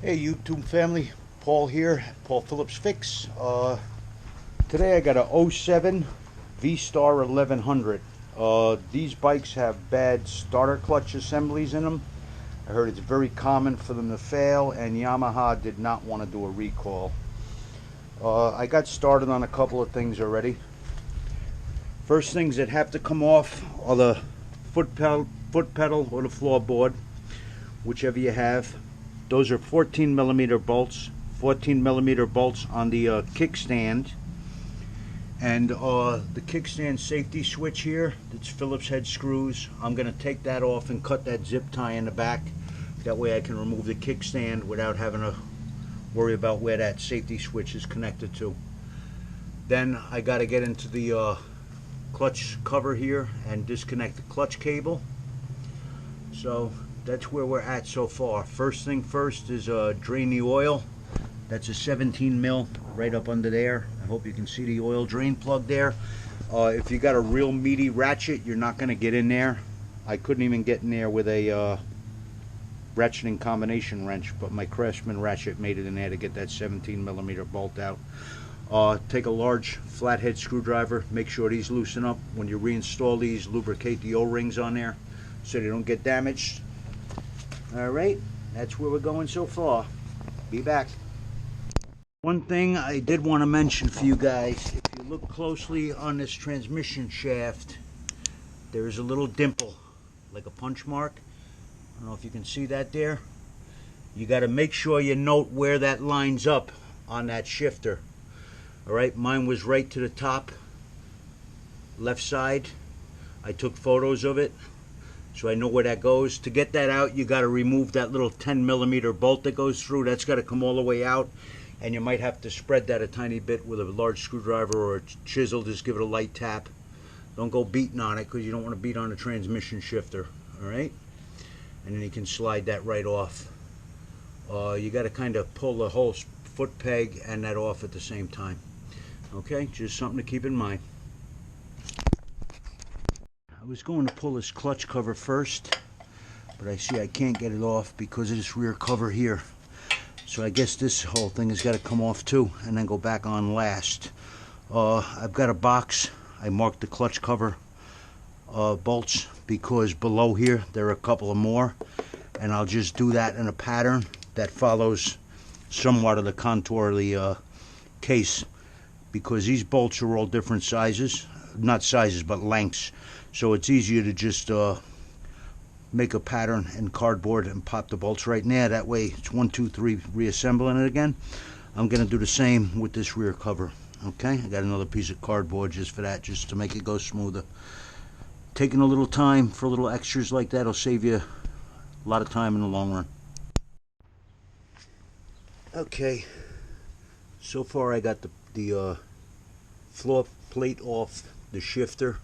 Hey YouTube family, Paul here, Paul Phillips Fix. Today I got a '07 VStar 1100. These bikes have bad starter clutch assemblies in them. I heard it's very common for them to fail, and Yamaha did not want to do a recall. I got started on a couple of things already. First things that have to come off are the foot pedal or the floorboard, whichever you have. Those are 14mm bolts, 14mm bolts on the kickstand, and the kickstand safety switch here, that's Phillips head screws. I'm going to take that off and cut that zip tie in the back. That way I can remove the kickstand without having to worry about where that safety switch is connected to. Then I got to get into the clutch cover here and disconnect the clutch cable. So that's where we're at so far. First thing first is drain the oil. That's a 17 mil right up under there. I hope you can see the oil drain plug there. If you got a real meaty ratchet, you're not going to get in there. I couldn't even get in there with a ratcheting combination wrench, but my Craftsman ratchet made it in there to get that 17mm bolt out. Take a large flathead screwdriver, make sure these loosen up. When you reinstall these, lubricate the O-rings on there so they don't get damaged. Alright, that's where we're going so far. Be back. One thing I did want to mention for you guys, if you look closely on this transmission shaft, there is a little dimple, like a punch mark. I don't know if you can see that there. You got to make sure you note where that lines up on that shifter. Alright, mine was right to the top, left side. I took photos of it, so I know where that goes. To get that out, you got to remove that little 10mm bolt that goes through. That's got to come all the way out, and you might have to spread that a tiny bit with a large screwdriver or a chisel. Just give it a light tap. Don't go beating on it, because you don't want to beat on the transmission shifter. Alright, and then you can slide that right off. You got to kind of pull the whole foot peg and that off at the same time. Okay, just something to keep in mind. I was going to pull this clutch cover first, but I see I can't get it off because of this rear cover here. So I guess this whole thing has got to come off too and then go back on last. I've got a box. I marked the clutch cover bolts because below here there are a couple of more, and I'll just do that in a pattern that follows somewhat of the contour of the case, because these bolts are all different sizes. Not sizes, but lengths. So it's easier to just make a pattern in cardboard and pop the bolts right in there. That way it's 1, 2, 3, reassembling it again. I'm going to do the same with this rear cover. Okay, I got another piece of cardboard just for that, just to make it go smoother. Taking a little time for little extras like that will save you a lot of time in the long run. Okay, so far I got the floor plate off the shifter.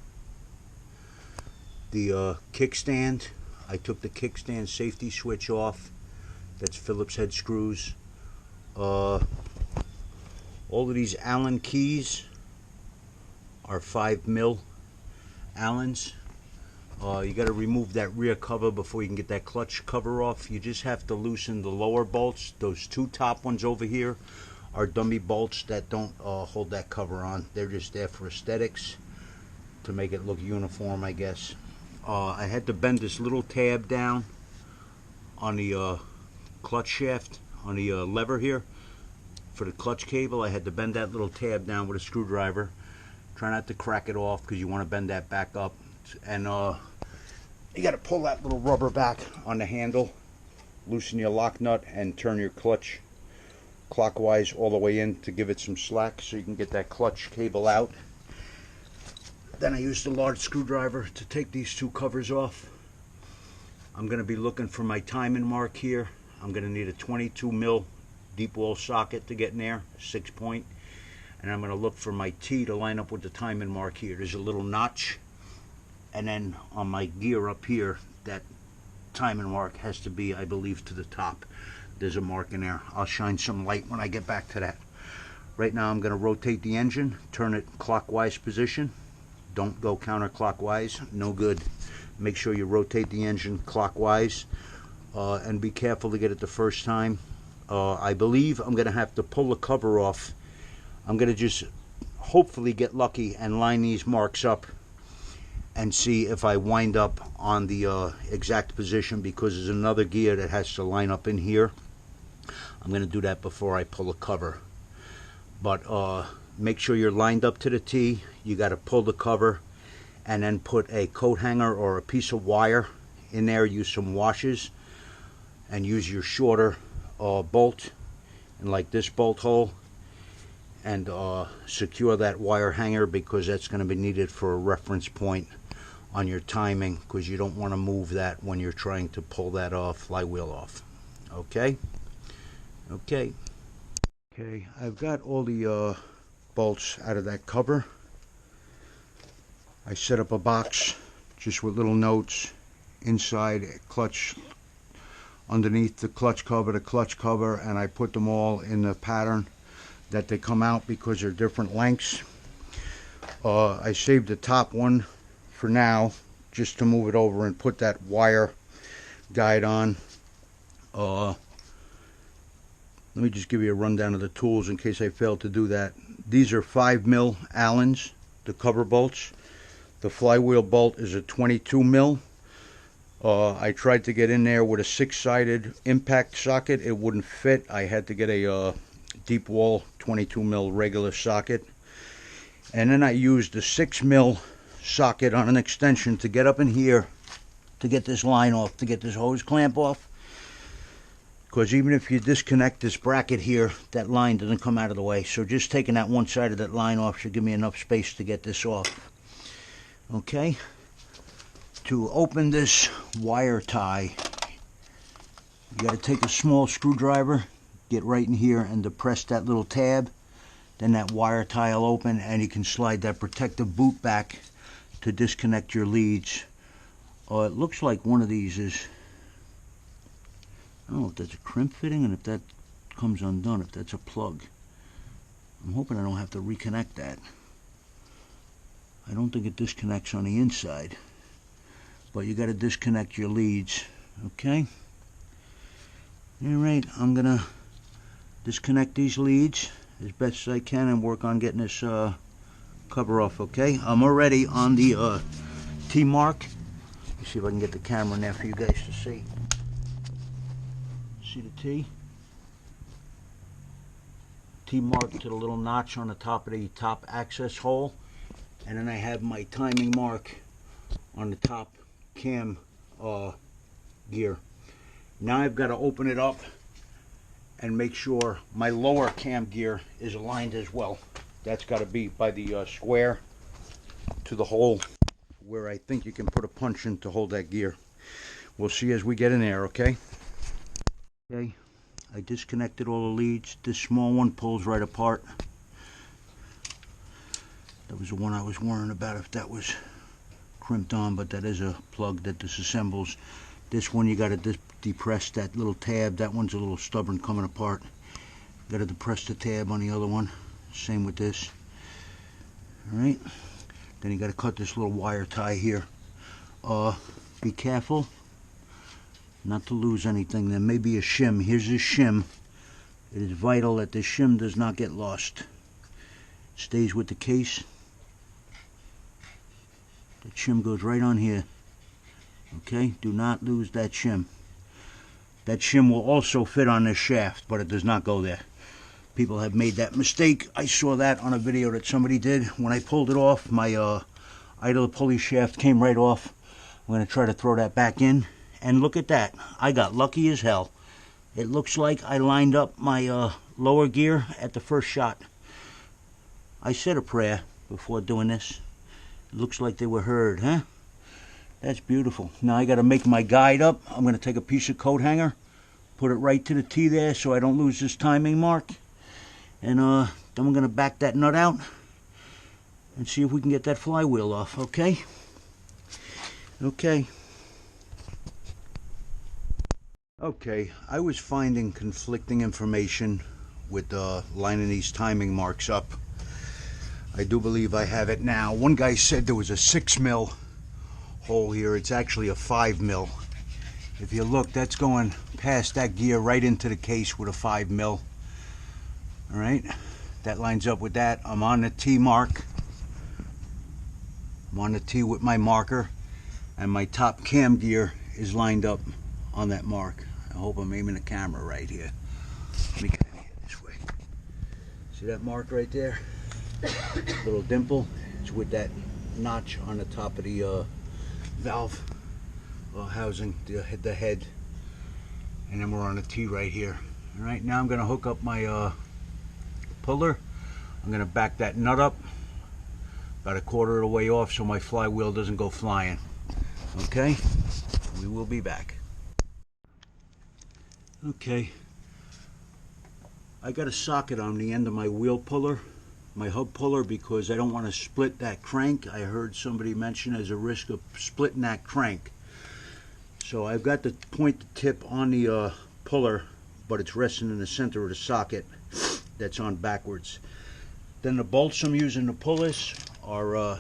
The kickstand, I took the kickstand safety switch off. That's Phillips head screws. All of these Allen keys are 5mm Allens. You got to remove that rear cover before you can get that clutch cover off. You just have to loosen the lower bolts. Those two top ones over here are dummy bolts that don't hold that cover on. They're just there for aesthetics, to make it look uniform, I guess. I had to bend this little tab down on the clutch shaft, on the lever here for the clutch cable. I had to bend that little tab down with a screwdriver. Try not to crack it off, because you want to bend that back up. And you got to pull that little rubber back on the handle, loosen your lock nut, and turn your clutch clockwise all the way in to give it some slack so you can get that clutch cable out. Then I used a large screwdriver to take these two covers off. I'm going to be looking for my timing mark here. I'm going to need a 22mm deep wall socket to get in there, 6-point. And I'm going to look for my T to line up with the timing mark here. There's a little notch. And then on my gear up here, that timing mark has to be, I believe, to the top. There's a mark in there. I'll shine some light when I get back to that. Right now I'm going to rotate the engine, turn it clockwise position. Don't go counterclockwise, no good. Make sure you rotate the engine clockwise, and be careful to get it the first time. I believe I'm going to have to pull the cover off. I'm going to just hopefully get lucky and line these marks up and see if I wind up on the exact position, because there's another gear that has to line up in here. I'm going to do that before I pull the cover. But make sure you're lined up to the T. You got to pull the cover and then put a coat hanger or a piece of wire in there. Use some washers and use your shorter bolt, and like this bolt hole, and secure that wire hanger, because that's going to be needed for a reference point on your timing, because you don't want to move that when you're trying to pull that flywheel off. Okay? Okay, I've got all the bolts out of that cover. I set up a box just with little notes inside, clutch, underneath the clutch cover, and I put them all in the pattern that they come out, because they're different lengths. I saved the top one for now, just to move it over and put that wire guide on. Let me just give you a rundown of the tools in case I failed to do that. These are 5mm Allens, the cover bolts. The flywheel bolt is a 22mm. I tried to get in there with a 6-sided impact socket. It wouldn't fit. I had to get a deep wall 22mm regular socket. And then I used the 6mm socket on an extension to get up in here to get this line off, to get this hose clamp off. Because even if you disconnect this bracket here, that line doesn't come out of the way. So just taking that one side of that line off should give me enough space to get this off. Okay. To open this wire tie, you got to take a small screwdriver, get right in here and depress that little tab. Then that wire tie will open, and you can slide that protective boot back to disconnect your leads. It looks like one of these is, I don't know if that's a crimp fitting, and if that comes undone, if that's a plug. I'm hoping I don't have to reconnect that. I don't think it disconnects on the inside, but you got to disconnect your leads. Okay. All right, I'm gonna disconnect these leads as best as I can and work on getting this cover off. Okay, I'm already on the T mark. Let me see if I can get the camera in there for you guys to see. See the T? T mark to the little notch on the top of the top access hole, and then I have my timing mark on the top cam gear. Now I've got to open it up and make sure my lower cam gear is aligned as well. That's got to be by the square to the hole where I think you can put a punch in to hold that gear. We'll see as we get in there, okay? Okay, I disconnected all the leads. This small one pulls right apart. That was the one I was worrying about if that was crimped on, but that is a plug that disassembles. This one you got to depress that little tab. That one's a little stubborn coming apart. Got to depress the tab on the other one. Same with this. All right. Then you got to cut this little wire tie here. Be careful not to lose anything. There may be a shim. Here's this shim. It is vital that this shim does not get lost. It stays with the case. That shim goes right on here. Okay, do not lose that shim. That shim will also fit on this shaft, but it does not go there. People have made that mistake. I saw that on a video that somebody did. When I pulled it off, my idler pulley shaft came right off. I'm going to try to throw that back in. And look at that. I got lucky as hell. It looks like I lined up my lower gear at the first shot. I said a prayer before doing this. It looks like they were heard, huh? That's beautiful. Now I got to make my guide up. I'm going to take a piece of coat hanger, put it right to the T there so I don't lose this timing mark. And then we're going to back that nut out and see if we can get that flywheel off, okay? Okay. Okay, I was finding conflicting information with lining these timing marks up. I do believe I have it now. One guy said there was a 6mm hole here. It's actually a 5mm. If you look, that's going pass that gear right into the case with a 5 mil. All right, that lines up with that. I'm on the T mark. I'm on the T with my marker, and my top cam gear is lined up on that mark. I hope I'm aiming the camera right here. Let me get in here this way. See that mark right there? Little dimple. It's with that notch on the top of the valve housing, the head. And then we're on the T right here. All right, now I'm going to hook up my puller. I'm going to back that nut up about a quarter of the way off so my flywheel doesn't go flying. Okay, we will be back. Okay, I got a socket on the end of my wheel puller, my hub puller, because I don't want to split that crank. I heard somebody mention there's a risk of splitting that crank. So I've got the point tip on the puller, but it's resting in the center of the socket that's on backwards. Then the bolts I'm using to pull this are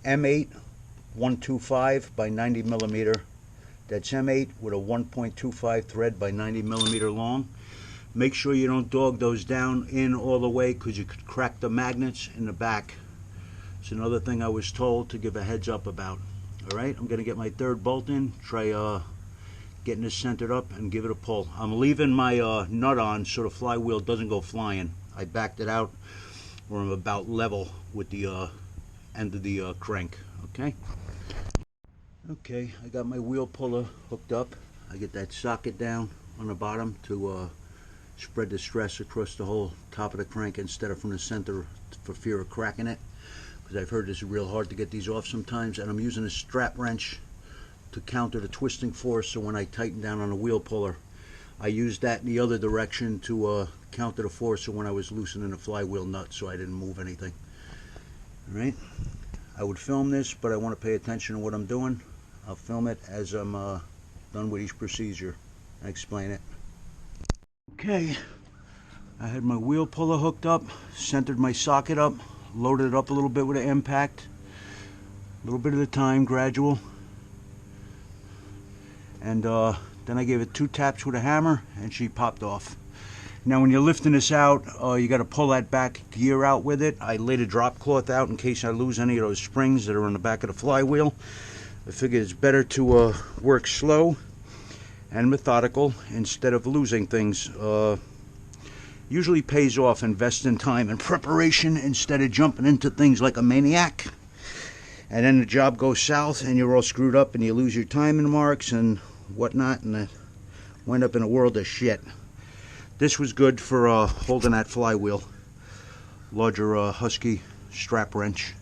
M8 125 by 90 millimeter. That's M8 with a 1.25 thread by 90 millimeter long. Make sure you don't dog those down in all the way, because you could crack the magnets in the back. It's another thing I was told to give a heads up about. All right, I'm going to get my third bolt in, try getting this centered up, and give it a pull. I'm leaving my nut on so the flywheel doesn't go flying. I backed it out where I'm about level with the end of the crank. Okay. Okay, I got my wheel puller hooked up. I get that socket down on the bottom to spread the stress across the whole top of the crank instead of from the center, for fear of cracking it. Because I've heard this is real hard to get these off sometimes, and I'm using a strap wrench to counter the twisting force, so when I tighten down on the wheel puller, I used that in the other direction to counter the force, so when I was loosening the flywheel nut, so I didn't move anything. All right, I would film this, but I want to pay attention to what I'm doing. I'll film it as I'm done with each procedure and explain it. Okay, I had my wheel puller hooked up, centered my socket up, loaded it up a little bit with an impact, a little bit at a time, gradual, and then I gave it 2 taps with a hammer and she popped off. Now when you're lifting this out, you got to pull that back gear out with it. I laid a drop cloth out in case I lose any of those springs that are on the back of the flywheel. I figured it's better to work slow and methodical instead of losing things. Usually pays off investing time and preparation instead of jumping into things like a maniac. And then the job goes south and you're all screwed up and you lose your timing marks and whatnot, and wind up in a world of shit. This was good for holding that flywheel. Larger Husky strap wrench.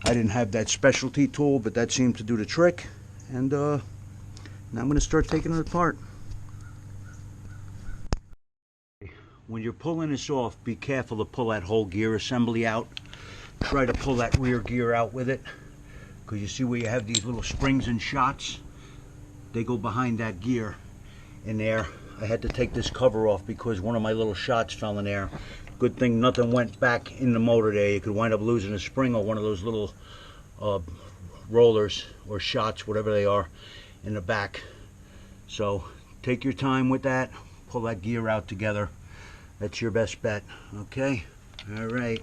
I didn't have that specialty tool, but that seemed to do the trick. And now I'm going to start taking it apart. When you're pulling this off, be careful to pull that whole gear assembly out. Try to pull that rear gear out with it, because you see where you have these little springs and shots? They go behind that gear in there. I had to take this cover off because one of my little shots fell in there. Good thing nothing went back in the motor there. You could wind up losing a spring or one of those little rollers or shots, whatever they are, in the back. So take your time with that. Pull that gear out together. That's your best bet. Okay? All right.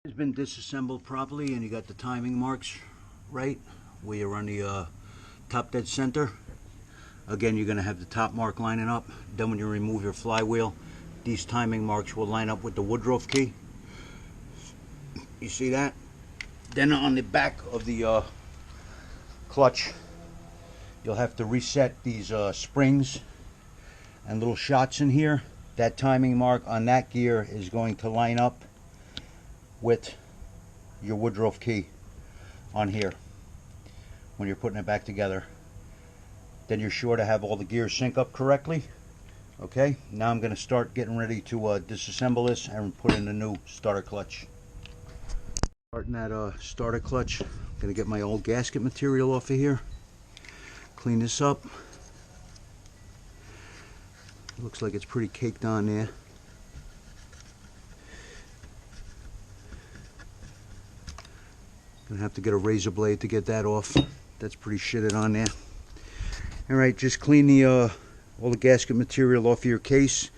It's been disassembled properly, and you got the timing marks right where you're on the top dead center. Again, you're going to have the top mark lining up. Then when you remove your flywheel, these timing marks will line up with the Woodruff key. You see that? Then on the back of the clutch, you'll have to reset these springs and little shots in here. That timing mark on that gear is going to line up with your Woodruff key on here when you're putting it back together. Then you're sure to have all the gears sync up correctly. Okay, now I'm going to start getting ready to disassemble this and put in the new starter clutch. Starting that starter clutch, I'm going to get my old gasket material off of here, clean this up. Looks like it's pretty caked on there. Gonna have to get a razor blade to get that off. That's pretty shitted on there. Alright, just clean the all the gasket material off of your case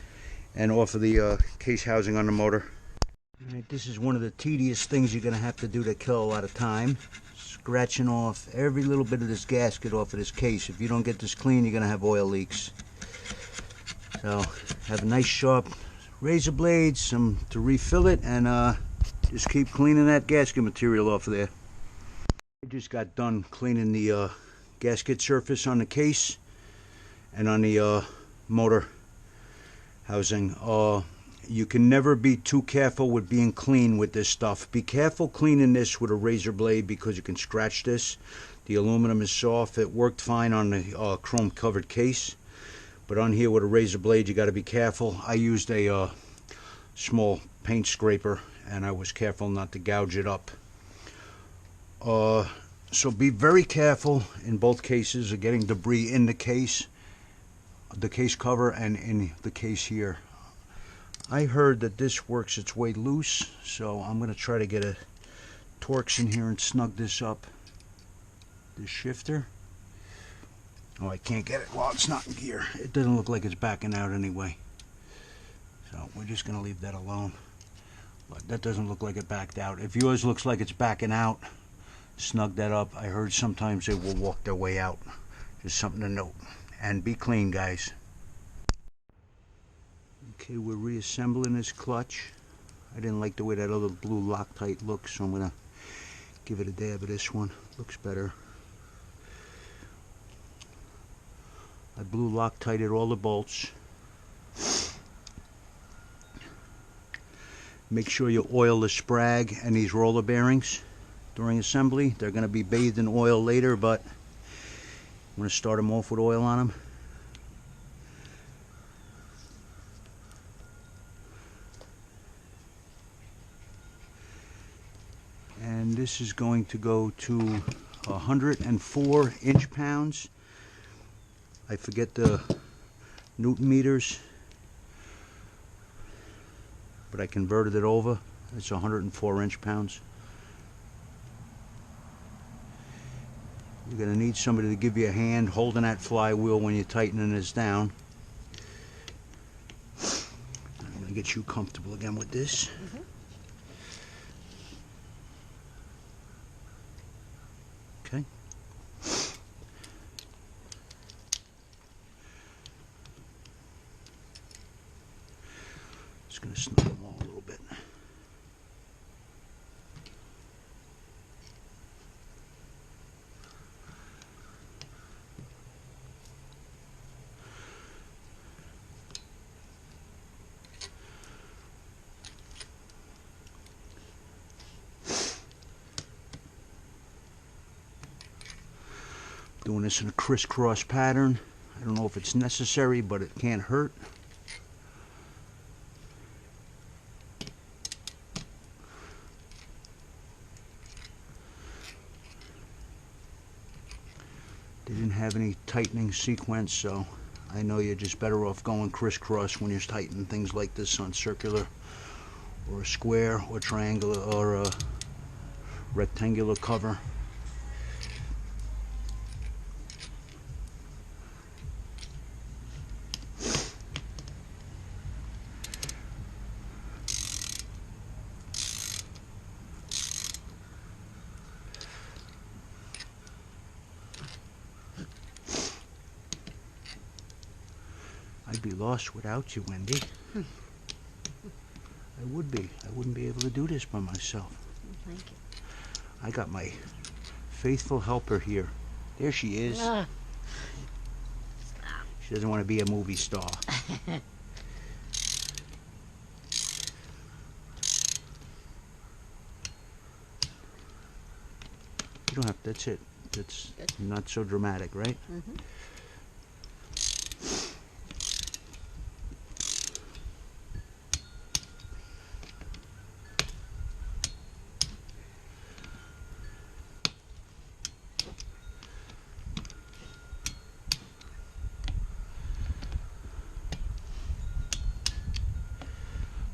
and off of the case housing on the motor. All right, this is one of the tedious things you're going to have to do to kill a lot of time. Scratching off every little bit of this gasket off of this case. If you don't get this clean, you're going to have oil leaks. So have a nice sharp razor blade, some to refill it, and just keep cleaning that gasket material off of there. I just got done cleaning the gasket surface on the case and on the motor housing. You can never be too careful with being clean with this stuff. Be careful cleaning this with a razor blade because you can scratch this. The aluminum is soft. It worked fine on the chrome covered case, but on here with a razor blade you got to be careful. I used a small paint scraper and I was careful not to gouge it up. So be very careful in both cases of getting debris in the case cover and in the case here. I heard that this works its way loose, so I'm going to try to get a Torx in here and snug this up. This shifter. Oh, I can't get it while it's not in gear. It doesn't look like it's backing out anyway. So we're just going to leave that alone. But that doesn't look like it backed out. If yours looks like it's backing out, snug that up. I heard sometimes they will walk their way out. Just something to note. And be clean, guys. Okay, we're reassembling this clutch. I didn't like the way that other blue Loctite looks, so I'm going to give it a dab of this one. Looks better. I blue Loctited all the bolts. Make sure you oil the sprag and these roller bearings during assembly. They're going to be bathed in oil later, but I'm going to start them off with oil on them. And this is going to go to 104 inch-pounds. I forget the Newton meters, but I converted it over. It's 104 inch-pounds. You're going to need somebody to give you a hand holding that flywheel when you're tightening this down. I'm going to get you comfortable again with this. Okay. Just going to snug them all a little bit. Doing this in a crisscross pattern. I don't know if it's necessary, but it can't hurt. They didn't have any tightening sequence, so I know you're just better off going crisscross when you're tightening things like this on circular or a square or triangular or a rectangular cover. I'd be lost without you, Wendy. I would be. I wouldn't be able to do this by myself. Thank you. I got my faithful helper here. There she is. She doesn't want to be a movie star. You don't have to, that's it. That's Good. not so dramatic, right? Mm-hmm.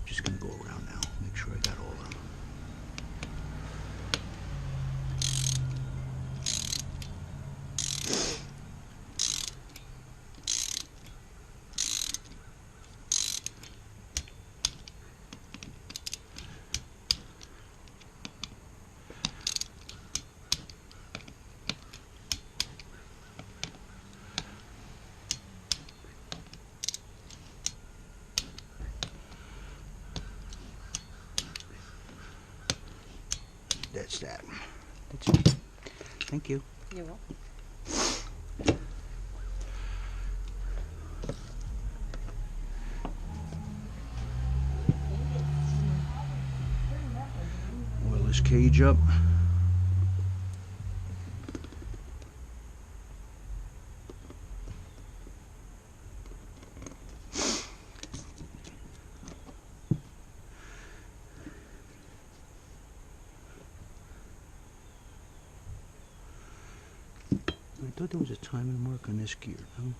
Just gonna go around now, make sure I got all of them. That's that. That's it. Thank you. You're welcome. Oil this cage up. I thought there was a timing mark on this gear, no?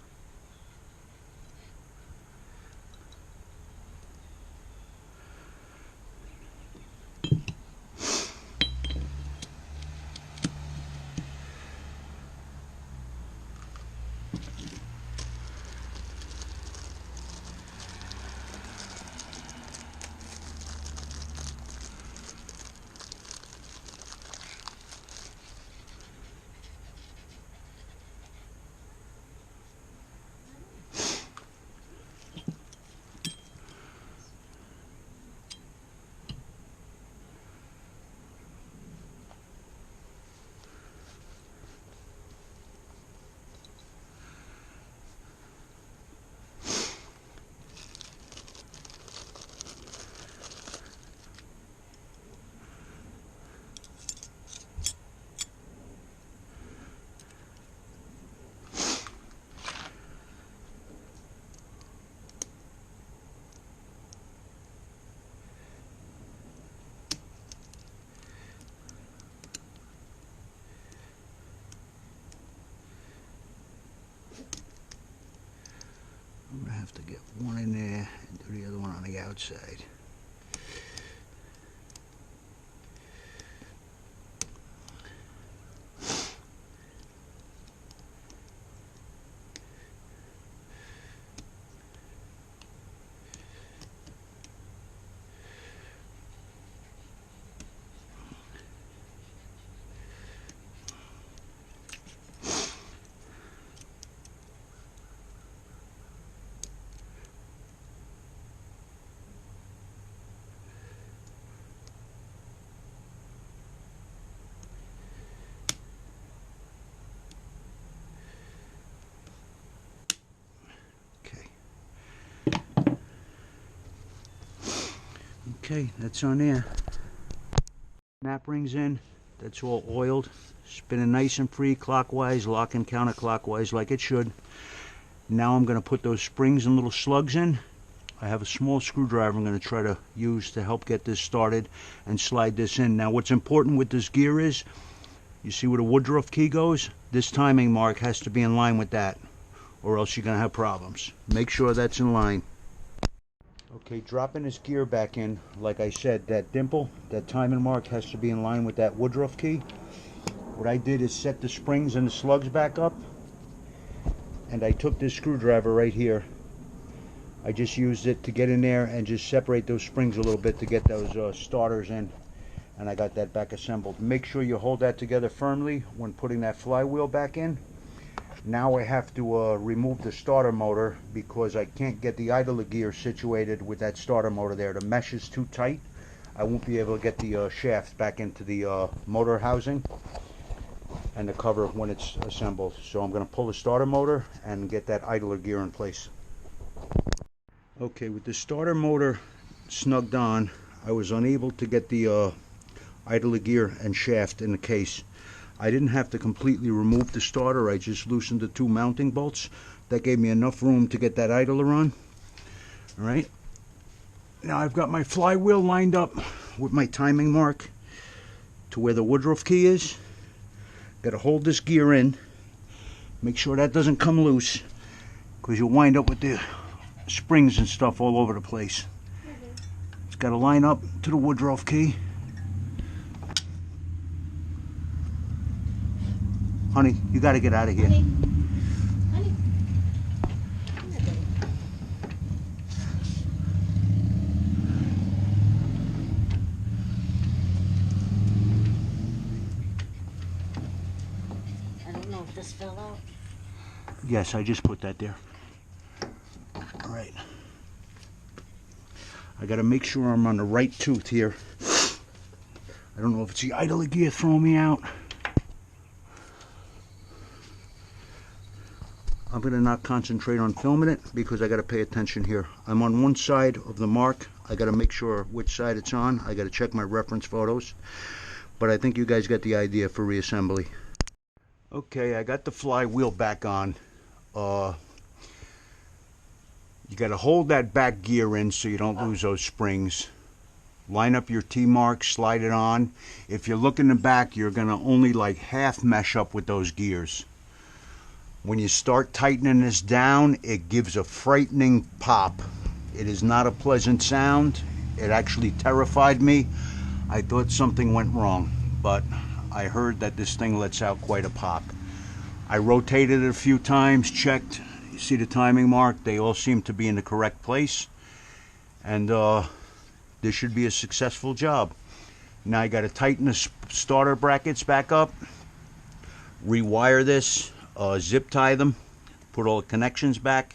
I'm gonna have to get one in there and do the other one on the outside. Okay, that's on there. Snap rings in, that's all oiled, spinning nice and free clockwise, locking counterclockwise like it should. Now I'm going to put those springs and little slugs in. I have a small screwdriver I'm going to try to use to help get this started and slide this in. Now what's important with this gear is, you see where the Woodruff key goes? This timing mark has to be in line with that, or else you're going to have problems. Make sure that's in line. Okay, dropping this gear back in, like I said, that dimple, that timing mark has to be in line with that Woodruff key. What I did is set the springs and the slugs back up, and I took this screwdriver right here. I just used it to get in there and just separate those springs a little bit to get those starters in, and I got that back assembled. Make sure you hold that together firmly when putting that flywheel back in. Now I have to remove the starter motor because I can't get the idler gear situated with that starter motor there. The mesh is too tight. I won't be able to get the shaft back into the motor housing and the cover when it's assembled. So I'm going to pull the starter motor and get that idler gear in place. Okay, with the starter motor snugged on, I was unable to get the idler gear and shaft in the case. I didn't have to completely remove the starter, I just loosened the two mounting bolts. That gave me enough room to get that idler on. Alright, now I've got my flywheel lined up with my timing mark to where the Woodruff key is. Got to hold this gear in, make sure that doesn't come loose, because you'll wind up with the springs and stuff all over the place. It's got to line up to the Woodruff key. Honey, you got to get out of here. Honey. Honey. I don't know if this fell out. Yes, I just put that there. All right. I got to make sure I'm on the right tooth here. I don't know if it's the idler gear throwing me out. I'm going to not concentrate on filming it because I got to pay attention here. I'm on one side of the mark. I got to make sure which side it's on. I got to check my reference photos. But I think you guys got the idea for reassembly. Okay, I got the flywheel back on. You got to hold that back gear in so you don't lose those springs. Line up your T-marks, slide it on. If you look in the back, you're going to only like half mesh up with those gears. When you start tightening this down, it gives a frightening pop. It is not a pleasant sound. It actually terrified me. I thought something went wrong, but I heard that this thing lets out quite a pop. I rotated it a few times, checked. You see the timing mark? They all seem to be in the correct place. And this should be a successful job. Now I got to tighten the starter brackets back up, rewire this, zip tie them, put all the connections back,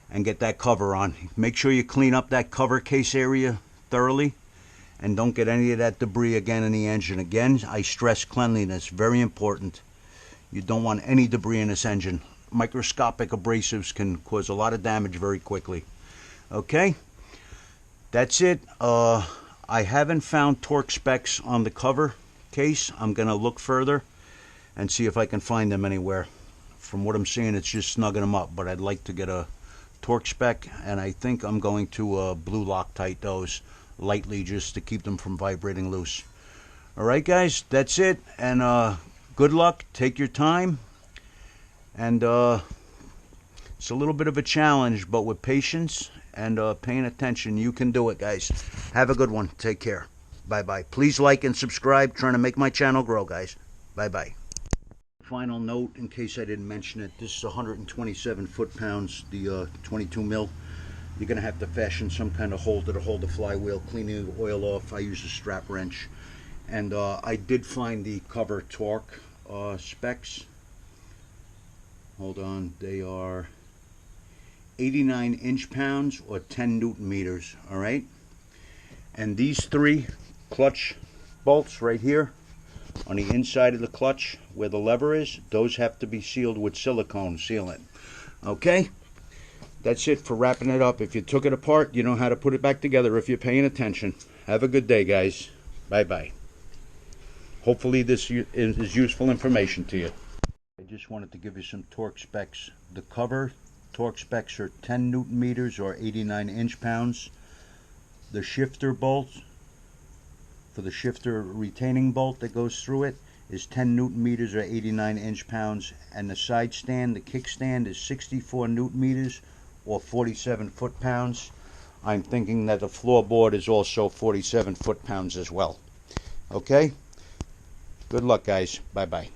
and get that cover on. Make sure you clean up that cover case area thoroughly and don't get any of that debris again in the engine. Again, I stress cleanliness, very important. You don't want any debris in this engine. Microscopic abrasives can cause a lot of damage very quickly. Okay, that's it. I haven't found torque specs on the cover case. I'm going to look further and see if I can find them anywhere. From what I'm seeing, it's just snugging them up, but I'd like to get a torque spec, and I think I'm going to blue Loctite those lightly just to keep them from vibrating loose. Alright guys, that's it, and good luck, take your time, and it's a little bit of a challenge, but with patience and paying attention, you can do it, guys. Have a good one, take care, bye bye. Please like and subscribe, trying to make my channel grow, guys. Bye bye. Final note, in case I didn't mention it, this is 127 foot-pounds, the 22 mil. You're going to have to fashion some kind of holder to hold the flywheel, cleaning the oil off. I use a strap wrench. And I did find the cover torque specs. Hold on, they are 89 inch-pounds or 10 Newton meters, alright? And these three clutch bolts right here, on the inside of the clutch where the lever is, those have to be sealed with silicone sealant. Okay, that's it for wrapping it up. If you took it apart, you know how to put it back together if you're paying attention. Have a good day, guys. Bye bye. Hopefully this is useful information to you. I just wanted to give you some torque specs. The cover torque specs are 10 Newton meters or 89 inch-pounds. The shifter bolts, for the shifter retaining bolt that goes through it, is 10 Newton meters or 89 inch-pounds, and the side stand, the kickstand, is 64 Newton meters or 47 foot-pounds. I'm thinking that the floorboard is also 47 foot-pounds as well. Okay? Good luck, guys. Bye-bye.